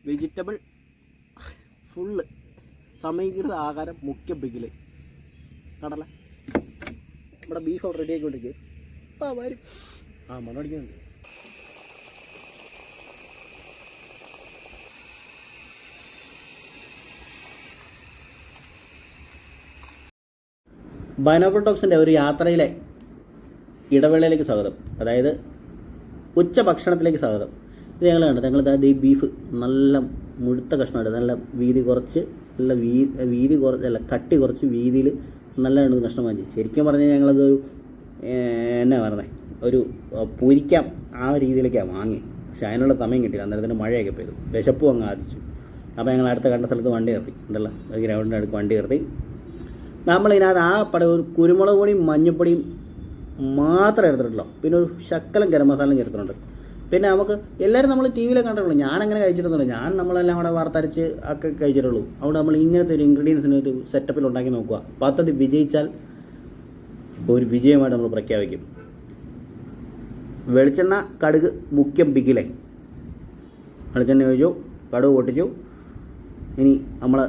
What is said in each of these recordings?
Vegetable full സമീകൃത ആഹാരം മുഖ്യ ബിഗില് കടല. നമ്മുടെ ബീഫ് അവിടെ റെഡി ആയിക്കൊണ്ടിരിക്കുക. ആ വരും. ആ മണ്ണടിക്കുന്നുണ്ട്. ബൈനോക്കുലർ ടോക്സിൻ്റെ ഒരു യാത്രയിലെ ഇടവേളയിലേക്ക് സ്വാഗതം. അതായത് ഉച്ചഭക്ഷണത്തിലേക്ക് സ്വാഗതം. ഇത് ഞങ്ങൾ കണ്ടത് ഞങ്ങളിത് ഈ ബീഫ് നല്ല മുഴുത്ത കഷ്ണമായിട്ട് നല്ല വീതി കുറച്ച് നല്ല വീതി കുറച്ച് അല്ല കട്ടി കുറച്ച് വീതിയിൽ നല്ല കഷ്ണം വാങ്ങിച്ചു. ശരിക്കും പറഞ്ഞാൽ ഞങ്ങളത് എന്നാ പറഞ്ഞത് ഒരു പൊരിക്കാം ആ രീതിയിലേക്കാണ് വാങ്ങി. പക്ഷേ അതിനുള്ള സമയം കിട്ടിയില്ല. അന്നേരത്തിന് മഴയൊക്കെ പെയ്തു, വിശപ്പും അങ്ങ് ആദിച്ചു. അപ്പോൾ ഞങ്ങൾ അടുത്ത കണ്ട സ്ഥലത്ത് വണ്ടി നിർത്തി ഉണ്ടല്ലോ, ഗ്രൗണ്ടിൻ്റെ അടുത്ത് വണ്ടി നിർത്തി. നമ്മളിതിനകത്ത് ആ ഒരു കുരുമുളക് പൊടിയും മഞ്ഞൾപ്പൊടിയും മാത്രമേ എടുത്തിട്ടുള്ളൂ. പിന്നെ ഒരു ശക്കലം ഗരം മസാലയും ചേർത്തിട്ടുണ്ട്. പിന്നെ നമുക്ക് എല്ലാവരും നമ്മൾ ടി വിയിലൊക്കെ കണ്ടിട്ടുള്ളൂ. ഞാനങ്ങനെ കഴിച്ചിട്ടൊന്നുമില്ല. നമ്മളെല്ലാം കൂടെ വറുത്തരച്ച് ഒക്കെ കഴിച്ചിട്ടുള്ളൂ. അതുകൊണ്ട് നമ്മൾ ഇങ്ങനത്തെ ഒരു ഇൻഗ്രീഡിയൻസിന് ഒരു സെറ്റപ്പിൽ ഉണ്ടാക്കി നോക്കുക. പദ്ധതി വിജയിച്ചാൽ ഒരു വിജയമായിട്ട് നമ്മൾ പ്രഖ്യാപിക്കും. വെളിച്ചെണ്ണ കടുക് മുഖ്യം ബിഗിലെ വെളിച്ചെണ്ണ ഒഴിച്ചു, കടുക് പൊട്ടിച്ചു. ഇനി നമ്മൾ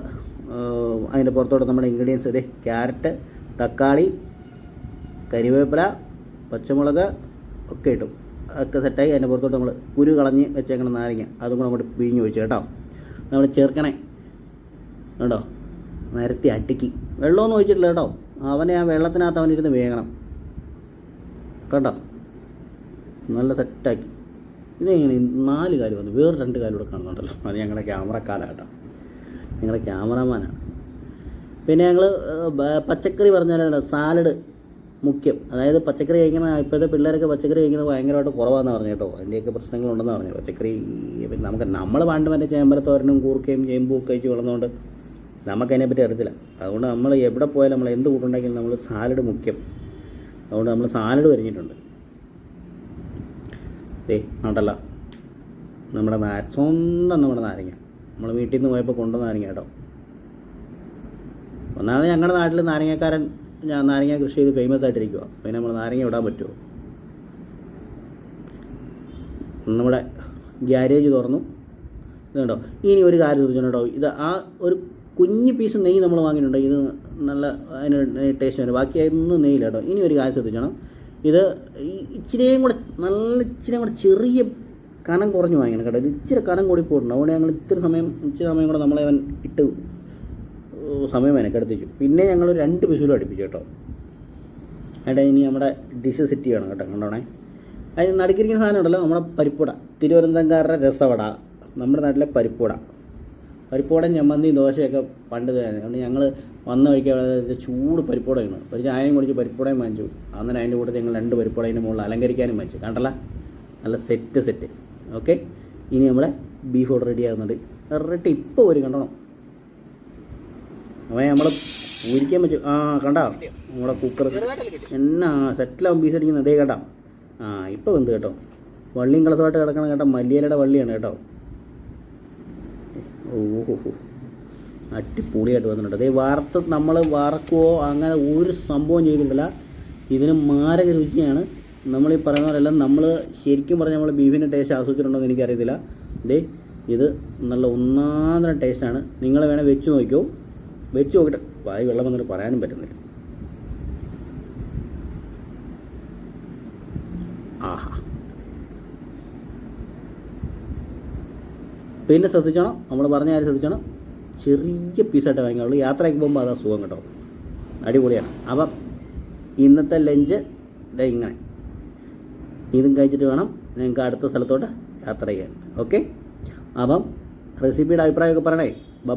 അതിൻ്റെ പുറത്തോട്ട് നമ്മുടെ ഇൻഗ്രീഡിയൻസ് ഇതേ ക്യാരറ്റ്, തക്കാളി, കരിവേപ്പില, പച്ചമുളക് ഒക്കെ ഇട്ടു. ഒക്കെ സെറ്റായി. അതിൻ്റെ പുറത്തോട്ട് നമ്മൾ കുരു കളഞ്ഞ് വെച്ചേക്കണം നാരങ്ങ അതും കൂടെ അങ്ങോട്ട് പിഴിഞ്ഞ് ഒഴിച്ചു കേട്ടോ. നമ്മൾ ചേർക്കണേ കേട്ടോ. നിരത്തി അടുക്കി വെള്ളമൊന്നും ഒഴിച്ചിട്ടില്ല കേട്ടോ. അവനെ ആ വെള്ളത്തിനകത്ത് അവനിരുന്ന് വേകണം കേട്ടോ. നല്ല സെറ്റാക്കി. ഇതെങ്ങനെ 4 കാല് വന്നു, വേറെ 2 കാലൂടെ കാണുന്നുണ്ടല്ലോ. അത് ഞങ്ങളുടെ ക്യാമറക്കാലാണ് കേട്ടോ, ഞങ്ങളുടെ ക്യാമറമാനാണ്. പിന്നെ ഞങ്ങൾ പച്ചക്കറി പറഞ്ഞാൽ സാലഡ് മുഖ്യം. അതായത് പച്ചക്കറി കഴിക്കുന്ന ഇപ്പോഴത്തെ പിള്ളേരൊക്കെ പച്ചക്കറി കഴിക്കുന്നത് ഭയങ്കരമായിട്ട് കുറവാണെന്ന് പറഞ്ഞു കേട്ടോ. അതിൻ്റെയൊക്കെ പ്രശ്നങ്ങളുണ്ടെന്ന് പറഞ്ഞു. പച്ചക്കറി നമ്മൾ പണ്ട് മറ്റേ ചേമ്പരത്തോരനും കൂർക്കയും ചേമ്പും ഒക്കെ കഴിച്ച് വളർന്നുകൊണ്ട് നമുക്കതിനെപ്പറ്റി അറിയത്തില്ല. അതുകൊണ്ട് നമ്മൾ എവിടെ പോയാലും നമ്മൾ എന്ത് കൂട്ടുണ്ടെങ്കിലും നമ്മൾ സാലഡ് മുഖ്യം. അതുകൊണ്ട് നമ്മൾ സാലഡ് വരിഞ്ഞിട്ടുണ്ട്. ഉണ്ടല്ലോ നമ്മുടെ സ്വന്തം നമ്മുടെ നാരങ്ങ നമ്മൾ വീട്ടിൽ നിന്ന് പോയപ്പോൾ കൊണ്ടുവന്ന നാരങ്ങ കേട്ടോ. ഒന്നാമത് ഞങ്ങളുടെ നാട്ടിൽ നാരങ്ങക്കാരൻ നാരങ്ങ കൃഷി ചെയ്ത് ഫേമസ് ആയിട്ടിരിക്കുക. പിന്നെ നമ്മൾ നാരങ്ങ ഇടാൻ പറ്റുമോ? നമ്മുടെ ഗ്യാരേജ് തുറന്നു. ഇതുണ്ടോ. ഇനി ഒരു കാര്യം ചോദിച്ചോ, ഇത് ആ ഒരു കുഞ്ഞ് പീസ് നെയ്യ് നമ്മൾ വാങ്ങിയിട്ടുണ്ട്. ഇത് നല്ല അതിന് ടേസ്റ്റ് ഉണ്ട്. ബാക്കി അതൊന്നും നെയ്യില്ല കേട്ടോ. ഇനി ഒരു കാര്യം ശ്രദ്ധിക്കണം, ഇത് ഇച്ചിരിയും കൂടെ ചെറിയ കനം കുറഞ്ഞ് വാങ്ങിക്കണം കേട്ടോ. ഇത് ഇച്ചിരി കനം കൂടി പോയിട്ടുണ്ട്. അതുകൊണ്ട് ഞങ്ങൾ ഇച്ചിരി സമയം കൂടെ നമ്മളെ അവൻ ഇട്ട് സമയം മെനക്കെടുത്തിച്ചു. പിന്നെ ഞങ്ങൾ 2 വിസിലും അടുപ്പിച്ചു കേട്ടോ. അവിടെ ഇനി നമ്മുടെ ഡിഷ് സെറ്റ് ചെയ്യണം കേട്ടോ. കണ്ടോണേ, അതിന് നടുക്കിരിക്കുന്ന സാധനം ഉണ്ടല്ലോ നമ്മുടെ പരിപ്പുട. തിരുവനന്തപുരംകാരുടെ രസവട, നമ്മുടെ നാട്ടിലെ പരിപ്പുടയും ചമ്മന്തിയും ദോശയൊക്കെ പണ്ട് തന്നെ. അതുകൊണ്ട് ഞങ്ങൾ വന്ന വഴിക്ക് ചൂട് പരിപ്പുടയാണ്. ഒരു ചായയും കുടിച്ച് പരിപ്പുടയും വാങ്ങിച്ചു. അന്നേരം അതിൻ്റെ കൂടെ ഞങ്ങൾ 2 പരിപ്പുടേൻ്റെ മുകളിൽ അലങ്കരിക്കാനും വാങ്ങിച്ചു. കണ്ടല്ല, നല്ല സെറ്റ്. ഓക്കെ, ഇനി നമ്മുടെ ബീഫ് ഓർഡർ റെഡി ആകുന്നുണ്ട്. റെഡി ഇപ്പോൾ ഒരു കണ്ടോണം. അവനെ നമ്മൾ ഊരിക്കാൻ വെച്ചു. ആ കണ്ടാ നമ്മുടെ കുക്കർ എന്നാ സെറ്റിലാവും പീസ് അടിക്കുന്നത്. അതേ കേട്ടോ. ഇപ്പോൾ വെന്ത് കേട്ടോ. വള്ളിയും കളസമായിട്ട് കിടക്കണം കേട്ടോ. മല്ലിയിലയുടെ വള്ളിയാണ് കേട്ടോ. ഓഹോ, അടിപൊളിയായിട്ട് വന്നിട്ടുണ്ട്. അതേ നമ്മൾ വറക്കുവോ അങ്ങനെ ഒരു സംഭവം ചെയ്തിട്ടില്ല. ഇതിന് മാരക രുചിയാണ്. നമ്മൾ ഈ പറയുന്ന പോലെല്ലാം നമ്മൾ ശരിക്കും പറഞ്ഞാൽ നമ്മൾ ബീഫിൻ്റെ ടേസ്റ്റ് ആസ്വദിച്ചിട്ടുണ്ടോ എന്ന് എനിക്കറിയത്തില്ല. ഇത് നല്ല ഒന്നാന്തര ടേസ്റ്റാണ്. നിങ്ങൾ വേണേൽ വെച്ച് നോക്കിയോ. വെച്ച് നോക്കിയിട്ട് വായി വെള്ളം വന്നിട്ട് പറയാനും പറ്റുന്നില്ല. ആഹാ. പിന്നെ ശ്രദ്ധിച്ചോണം, നമ്മൾ പറഞ്ഞ കാര്യം ശ്രദ്ധിച്ചോണം. ചെറിയ പീസായിട്ട് വാങ്ങിക്കാറുള്ളൂ. യാത്രയ്ക്ക് പോകുമ്പോൾ അതാ സുഖം കേട്ടോ. അടിപൊളിയാണ്. അപ്പം ഇന്നത്തെ ലഞ്ച് ഇങ്ങനെ ഇതും കഴിച്ചിട്ട് വേണം നിങ്ങൾക്ക് അടുത്ത സ്ഥലത്തോട്ട് യാത്ര ചെയ്യാൻ. ഓക്കെ, അപ്പം റെസിപ്പിയുടെ അഭിപ്രായമൊക്കെ പറയണേ. ബൈ.